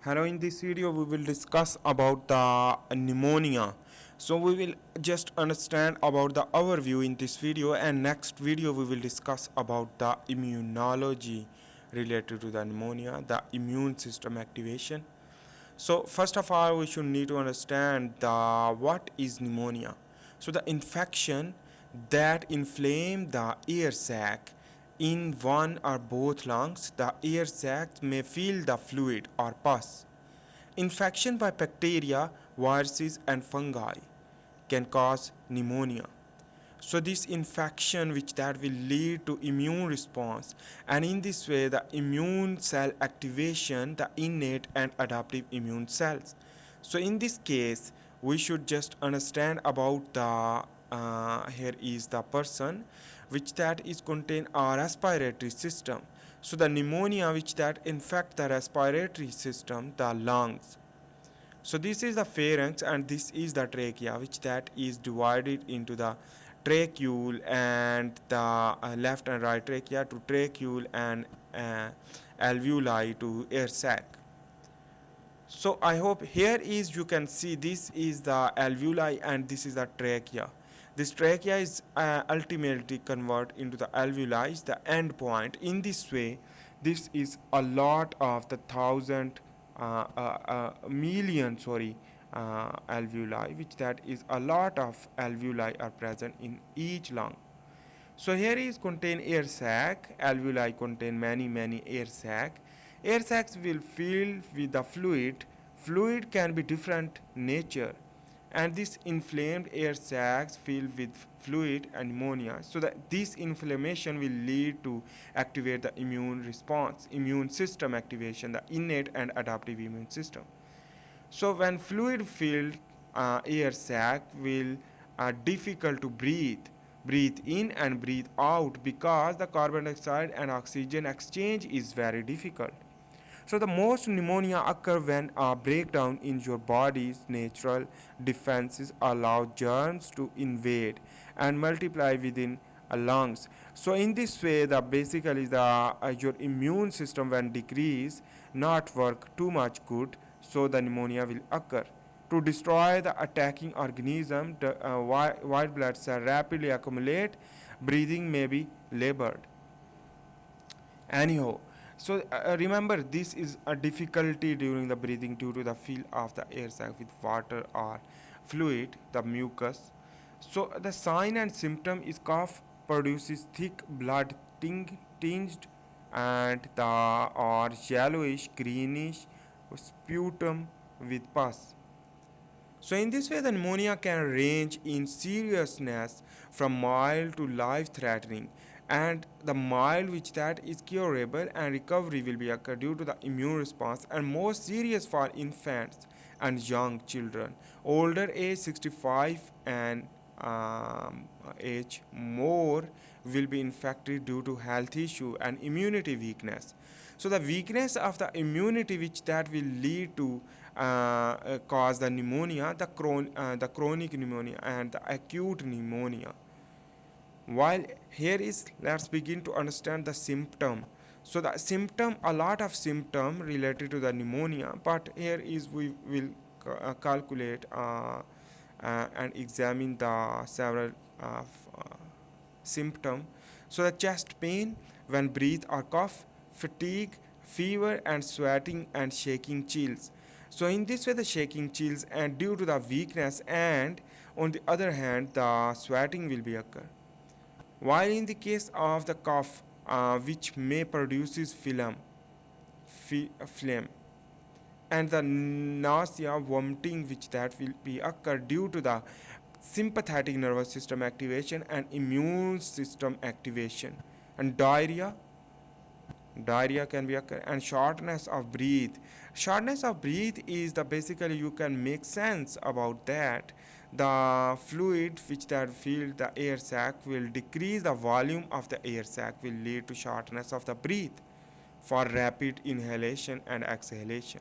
Hello, in this video we will discuss about the pneumonia. So we will just understand about the overview in this video, and next video we will discuss about the immunology related to the pneumonia, the immune system activation. So first of all we should need to understand the what is pneumonia. So the infection that inflame the air sac in one or both lungs. The air sacs may fill the fluid or pus. Infection by bacteria, viruses, and fungi can cause pneumonia. So this infection which that will lead to immune response, and in this way the immune cell activation, the innate and adaptive immune cells. So in this case we should just understand about the here is the person which that is contain our respiratory system. So the pneumonia which that infect the respiratory system, the lungs. So this is the pharynx and this is the trachea, which that is divided into the tracheole and the left and right trachea to tracheole and alveoli to air sac. So I hope here is you can see this is the alveoli and this is the trachea. This trachea is ultimately converted into the alveoli, the end point. In this way, this is a lot of the million alveoli, which that is a lot of alveoli are present in each lung. So here is contain air sac. Alveoli contain many air sac. Air sacs will fill with the fluid. Fluid can be different nature, and this inflamed air sacs fill with fluid and pneumonia. So that this inflammation will lead to activate the immune response, immune system activation, the innate and adaptive immune system. So when fluid filled air sac will difficult to breathe in and breathe out because the carbon dioxide and oxygen exchange is very difficult. So the most pneumonia occur when a breakdown in your body's natural defenses allow germs to invade and multiply within lungs. So in this way, the basically the your immune system when decrease not work too much good, so the pneumonia will occur. To destroy the attacking organism, the white blood cell rapidly accumulate. Breathing may be labored. Anyhow, so remember this is a difficulty during the breathing due to the fill of the air sac with water or fluid, the mucus. So the sign and symptom is cough produces thick blood tinged and the or yellowish greenish sputum with pus. So in this way, the pneumonia can range in seriousness from mild to life-threatening, and the mild which that is curable and recovery will be occur due to the immune response, and more serious for infants and young children. Older age 65 and age more will be infected due to health issue and immunity weakness. So the weakness of the immunity which that will lead to cause the pneumonia, the chronic pneumonia and the acute pneumonia. While here is, let's begin to understand the symptom. So the symptom, a lot of symptom related to the pneumonia, but here is we will calculate and examine the several symptom. So the chest pain when breathe or cough, fatigue, fever and sweating and shaking chills. So in this way the shaking chills and due to the weakness, and on the other hand the sweating will be occur. While in the case of the cough, which may produces phlegm, and the nausea, vomiting, which that will be occur due to the sympathetic nervous system activation and immune system activation, and diarrhea can be occur, and shortness of breath. Shortness of breath is the basically you can make sense about that. The fluid which that fill the air sac will decrease the volume of the air sac, will lead to shortness of the breath for rapid inhalation and exhalation,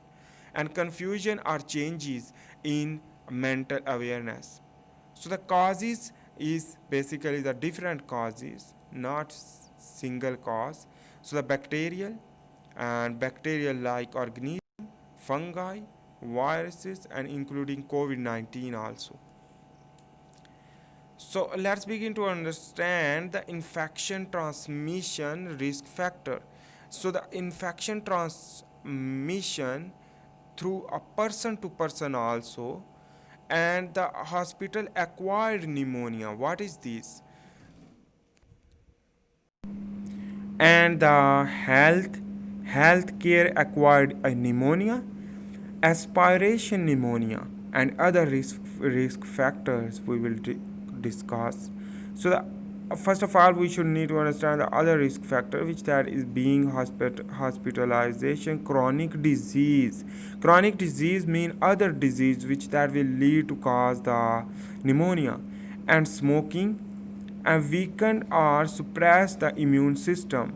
and confusion or changes in mental awareness. So the causes is basically the different causes, not single cause. So the bacterial and bacterial like organism, fungi, viruses, and including COVID-19 also. So let's begin to understand the infection transmission risk factor. So the infection transmission through a person to person also, and the hospital acquired pneumonia. What is this? And the healthcare acquired a pneumonia, aspiration pneumonia, and other risk factors we will discuss. So first of all, we should need to understand the other risk factor, which that is being hospitalization, chronic disease mean other disease which that will lead to cause the pneumonia, and smoking, and weaken or suppress the immune system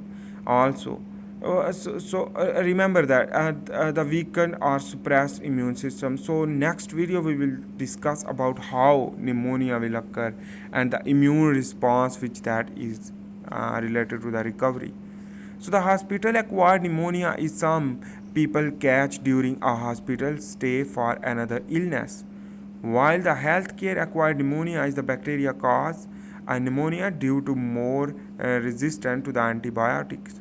also. Remember that the weakened or suppressed immune system. So next video we will discuss about how pneumonia will occur and the immune response which that is related to the recovery. So the hospital acquired pneumonia is some people catch during a hospital stay for another illness, while the healthcare acquired pneumonia is the bacteria cause a pneumonia due to more resistant to the antibiotics.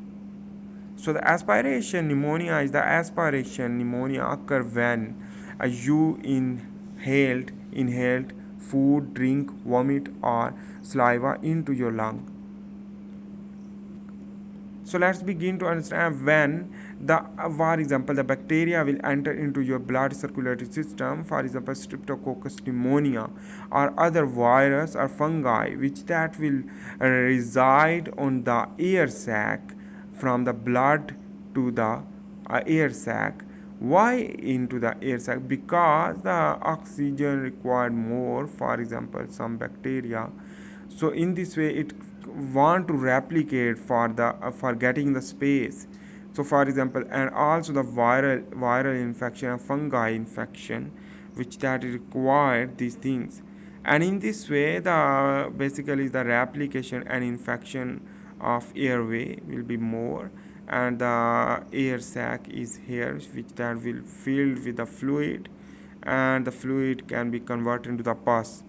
So the aspiration pneumonia is the aspiration pneumonia occur when you inhaled food, drink, vomit, or saliva into your lung. So let's begin to understand when for example, the bacteria will enter into your blood circulatory system, for example, Streptococcus pneumonia or other virus or fungi, which that will reside on the air sac from the blood to the air sac. Why into the air sac? Because the oxygen required more, for example, some bacteria. So in this way it want to replicate for getting the space. So for example, and also the viral infection and fungi infection which that required these things. And in this way the basically the replication and infection of airway will be more, and the air sac is here which that will filled with the fluid, and the fluid can be converted into the pus.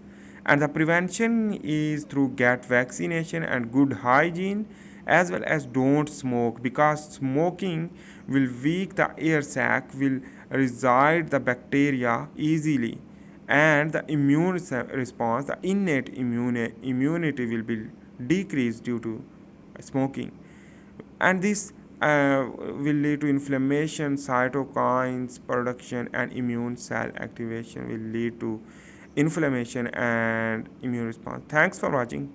And the prevention is through get vaccination and good hygiene, as well as don't smoke, because smoking will weak the air sac, will reside the bacteria easily, and the immune response, the innate immunity will be decreased due to smoking. And this will lead to inflammation, cytokines production, and immune cell activation will lead to inflammation and immune response. Thanks for watching.